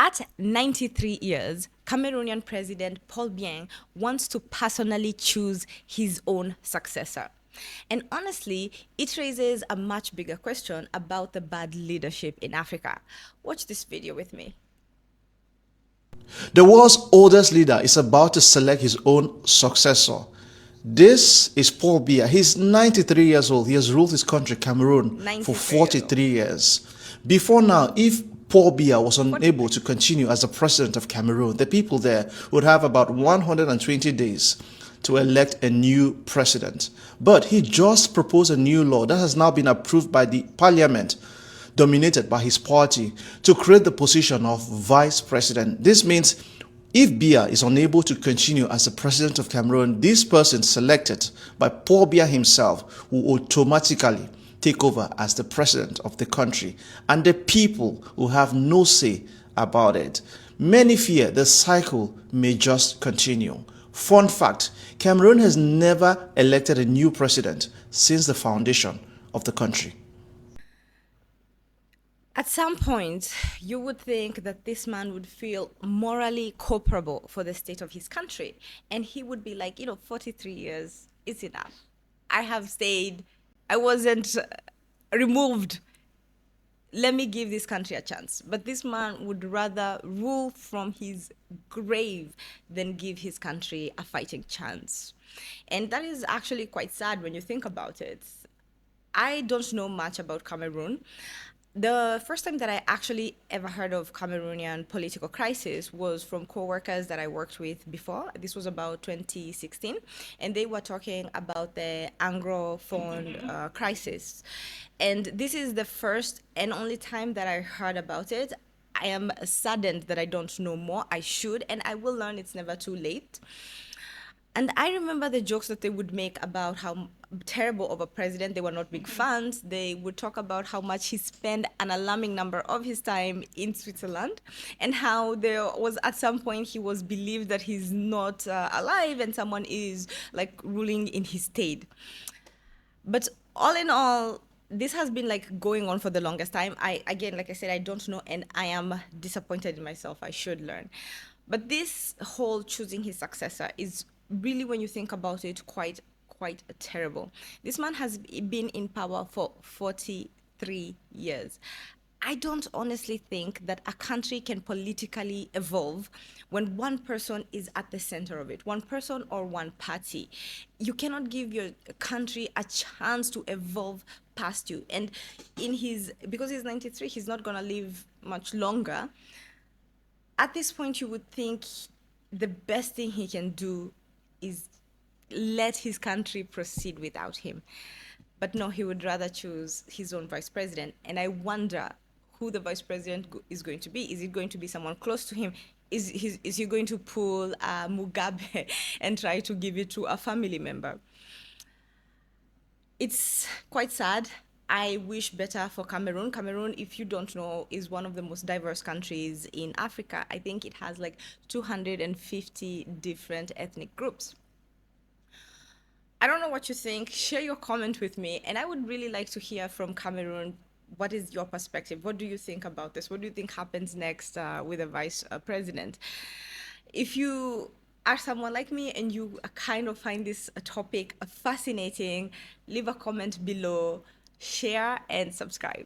At 93 years, Cameroonian President Paul Biya wants to personally choose his own successor. And honestly, it raises a much bigger question about the bad leadership in Africa. Watch this video with me. The world's oldest leader is about to select his own successor. This is Paul Biya. He's 93 years old. He has ruled his country, Cameroon, for 93 years old. 43 years. Before now, if Paul Biya was unable to continue as the president of Cameroon, the people there would have about 120 days to elect a new president. But he just proposed a new law that has now been approved by the parliament, dominated by his party, to create the position of vice president. This means if Biya is unable to continue as the president of Cameroon, this person selected by Paul Biya himself will automatically take over as the president of the country, and the people will have no say about it. Many fear the cycle may just continue. Fun fact, Cameroon has never elected a new president since the foundation of the country. At some point, you would think that this man would feel morally culpable for the state of his country. And he would be like, 43 years is enough. I have stayed, I wasn't removed. Let me give this country a chance. But this man would rather rule from his grave than give his country a fighting chance. And that is actually quite sad when you think about it. I don't know much about Cameroon. The first time that I actually ever heard of Cameroonian political crisis was from co-workers that I worked with before. This was about 2016, and they were talking about the Anglophone crisis. And this is the first and only time that I heard about it. I am saddened that I don't know more. I should, and I will learn. It's never too late. And I remember the jokes that they would make about how terrible of a president. They were not big fans. They would talk about how much he spent an alarming number of his time in Switzerland, and how there was at some point he was believed that he's not alive and someone is like ruling in his stead. But all in all, this has been like going on for the longest time. Again, like I said, I don't know, and I am disappointed in myself. I should learn. But this whole choosing his successor is really, when you think about it, quite terrible. This man has been in power for 43 years. I don't honestly think that a country can politically evolve when one person is at the center of it, one person or one party. You cannot give your country a chance to evolve past you. And because he's 93, he's not gonna live much longer. At this point, you would think the best thing he can do is let his country proceed without him. But no, he would rather choose his own vice president. And I wonder who the vice president is going to be. Is it going to be someone close to him? Is he going to pull Mugabe and try to give it to a family member? It's quite sad. I wish better for Cameroon. Cameroon, if you don't know, is one of the most diverse countries in Africa. I think it has like 250 different ethnic groups. I don't know what you think. Share your comment with me. And I would really like to hear from Cameroon. What is your perspective? What do you think about this? What do you think happens next with the vice president? If you are someone like me and you kind of find this topic fascinating, leave a comment below, share, and subscribe.